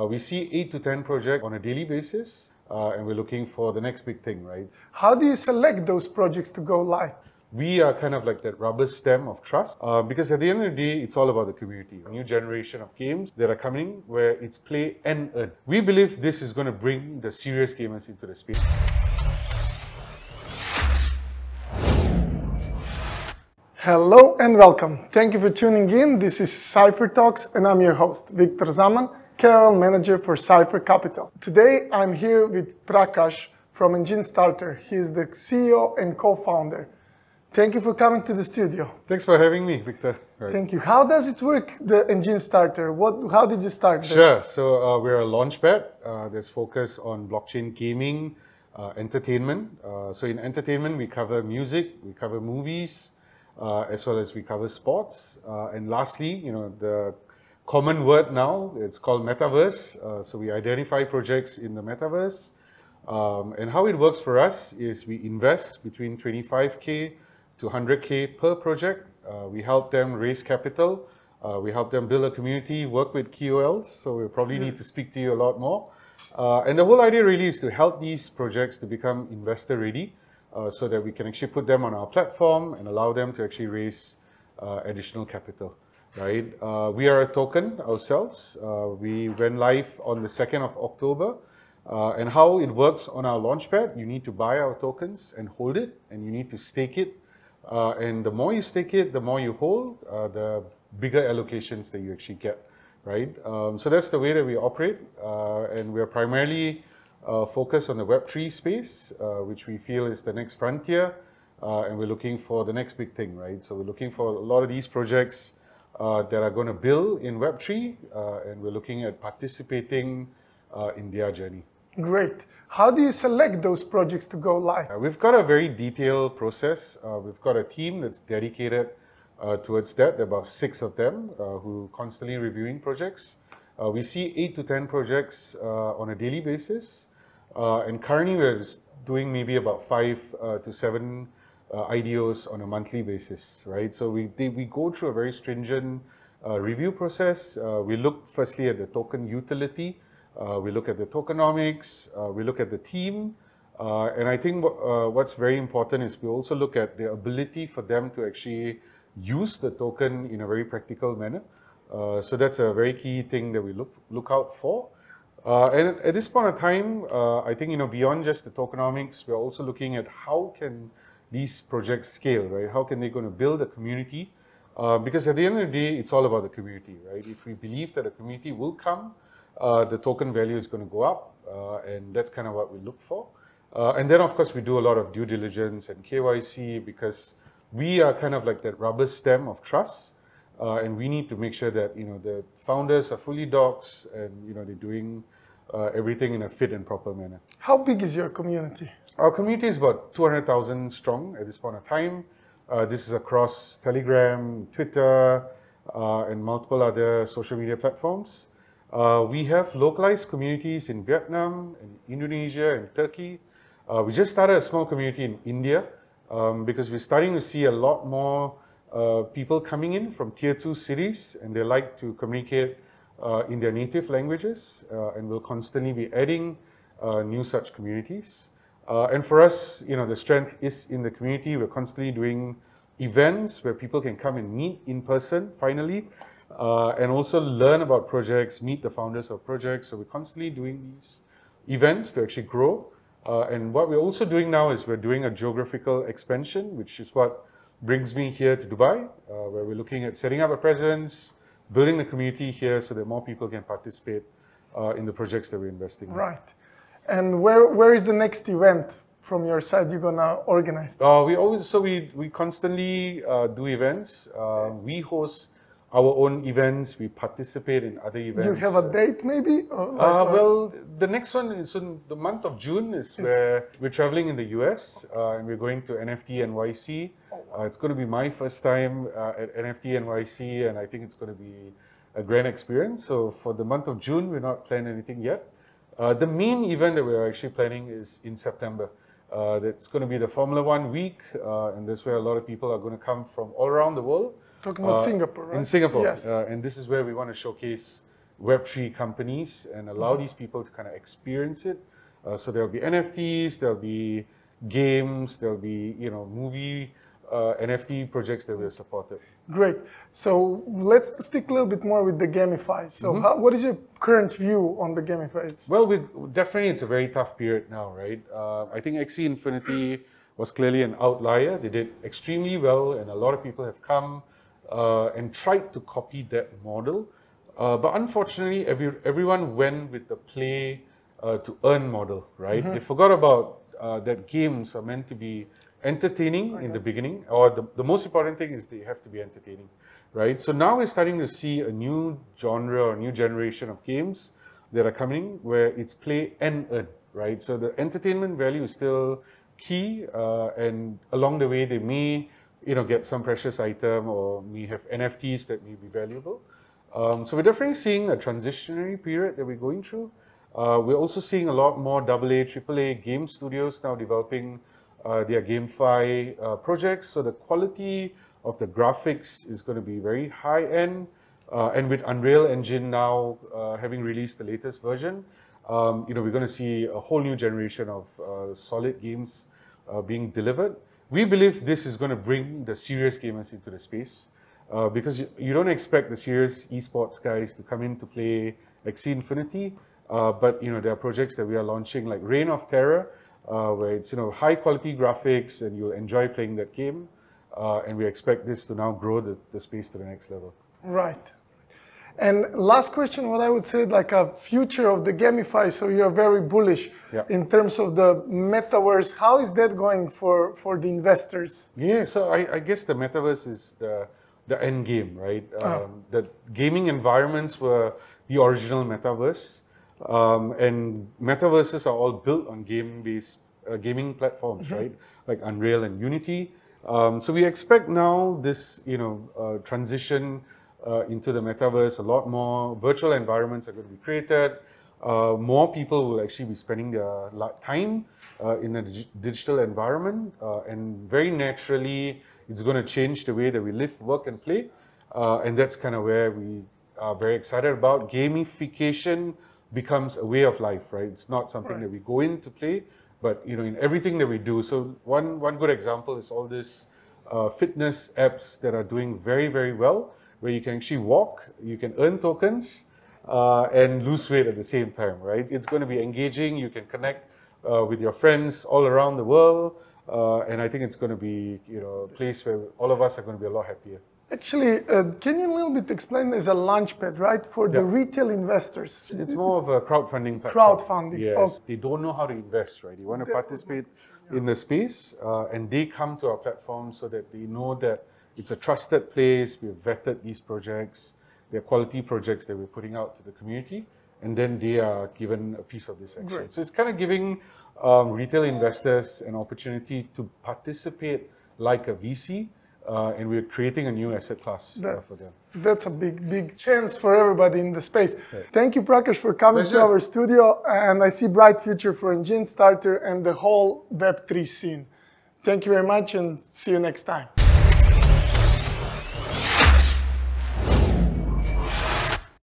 We see 8 to 10 projects on a daily basis, and we're looking for the next big thing, right? How do you select those projects to go live? We are kind of like that rubber stamp of trust, because at the end of the day, it's all about the community. A new generation of games that are coming where it's play and earn. We believe this is going to bring the serious gamers into the space. Hello and welcome. Thank you for tuning in. This is Cypher Talks and I'm your host, Viktor Zaman, KOL Manager for Cypher Capital. Today I'm here with Prakash from Enjinstarter. He is the CEO and co-founder. Thank you for coming to the studio. Thanks for having me, Victor. Right. Thank you. How does it work, the Enjinstarter? How did you start there? Sure. So we're a Launchpad that's focused on blockchain gaming, entertainment. So in entertainment, we cover music, we cover movies, as well as we cover sports. And lastly, the common word now, it's called Metaverse. So we identify projects in the Metaverse. And how it works for us is we invest between 25K to 100K per project. We help them raise capital. We help them build a community, work with KOLs. So we'll probably need to speak to you a lot more. And the whole idea really is to help these projects to become investor ready, so that we can actually put them on our platform and allow them to actually raise additional capital, right? We are a token ourselves. We went live on the 2nd of October. And how it works on our Launchpad, you need to buy our tokens and hold it, and you need to stake it. And the more you stake it, the more you hold, the bigger allocations that you actually get, right? So that's the way that we operate. And we're primarily focused on the Web3 space, which we feel is the next frontier. And we're looking for the next big thing, right? So we're looking for a lot of these projects that are going to build in Web3, and we're looking at participating in their journey. Great. How do you select those projects to go live? We've got a very detailed process. We've got a team that's dedicated towards that. There are about 6 of them who are constantly reviewing projects. We see 8 to 10 projects on a daily basis. And currently we're doing maybe about 5 to 7 IDOs on a monthly basis, right? So we go through a very stringent review process. We look firstly at the token utility. We look at the tokenomics, we look at the team, and I think what's very important is we also look at the ability for them to actually use the token in a very practical manner. So that's a very key thing that we look out for. And at this point of time, I think beyond just the tokenomics, we're also looking at how can these projects scale, right? How can they going to build a community? Because at the end of the day, it's all about the community, right? If we believe that a community will come, the token value is going to go up, and that's kind of what we look for. And then, of course, we do a lot of due diligence and KYC because we are kind of like that rubber stamp of trust, and we need to make sure that the founders are fully doxed and they're doing everything in a fit and proper manner. How big is your community? Our community is about 200,000 strong at this point of time. This is across Telegram, Twitter, and multiple other social media platforms. We have localized communities in Vietnam, in Indonesia, and Turkey. We just started a small community in India because we're starting to see a lot more people coming in from tier 2 cities, and they like to communicate in their native languages, and we'll constantly be adding new such communities. And for us, the strength is in the community. We're constantly doing events where people can come and meet in person, finally. And also learn about projects, meet the founders of projects. So we're constantly doing these events to actually grow. And what we're also doing now is we're doing a geographical expansion, which is what brings me here to Dubai, where we're looking at setting up a presence, building the community here so that more people can participate in the projects that we're investing in. Right. And where is the next event from your side you're going to organize? We constantly do events. We host our own events, we participate in other events. Do you have a date maybe? Well, the next one is in the month of June where we're traveling in the US and we're going to NFT NYC. It's going to be my first time at NFT NYC, and I think it's going to be a grand experience. So for the month of June, we're not planning anything yet. The main event that we're actually planning is in September. That's going to be the Formula One week, and that's where a lot of people are going to come from all around the world. Talking about Singapore, right? In Singapore, yes. And this is where we want to showcase Web3 companies and allow these people to kind of experience it. So there'll be NFTs, there'll be games, there'll be movie NFT projects that we're supported. Great. So let's stick a little bit more with the Gamify. So what is your current view on the Gamify? Well, definitely it's a very tough period now, right? I think Axie Infinity was clearly an outlier. They did extremely well, and a lot of people have come and tried to copy that model. But unfortunately, everyone went with the play to earn model, right? They forgot about that games are meant to be entertaining in the beginning, or the most important thing is they have to be entertaining, right? So now we're starting to see a new genre or new generation of games that are coming where it's play and earn, right? So the entertainment value is still key, and along the way they may get some precious item or may have NFTs that may be valuable. So we're definitely seeing a transitionary period that we're going through. We're also seeing a lot more AA, AAA game studios now developing their GameFi projects. So the quality of the graphics is going to be very high end. And with Unreal Engine now having released the latest version, we're going to see a whole new generation of solid games being delivered. We believe this is going to bring the serious gamers into the space because you don't expect the serious esports guys to come in to play Axie Infinity. But there are projects that we are launching like Reign of Terror, where it's high quality graphics and you'll enjoy playing that game. And we expect this to now grow the space to the next level. Right. And last question, what I would say, like a future of the Gamify. So you're very bullish in terms of the Metaverse. How is that going for the investors? Yeah, so I guess the Metaverse is the end game, right? The gaming environments were the original Metaverse. And Metaverses are all built on gaming platforms, right? Like Unreal and Unity. So we expect now this, transition into the Metaverse. A lot more virtual environments are going to be created. More people will actually be spending their time in a digital environment. And very naturally, it's going to change the way that we live, work, and play. And that's kind of where we are very excited about. Gamification becomes a way of life, right? It's not something that we go in to play, but in everything that we do. So one good example is all these fitness apps that are doing very, very well, where you can actually walk, you can earn tokens, and lose weight at the same time, right? It's going to be engaging. You can connect with your friends all around the world, and I think it's going to be a place where all of us are going to be a lot happier. Actually, can you a little bit explain as a launchpad, right, for the retail investors? It's more of a crowdfunding platform. Crowdfunding. Yes. They don't know how to invest, right? They want to participate in the space, and they come to our platform so that they know that it's a trusted place. We've vetted these projects. They're quality projects that we're putting out to the community, and then they are given a piece of this action. Great. So it's kind of giving retail investors an opportunity to participate like a VC. And we're creating a new asset class for them. That's a big chance for everybody in the space. Right. Thank you, Prakash, for coming to our studio. And I see bright future for Enjinstarter and the whole Web3 scene. Thank you very much and see you next time.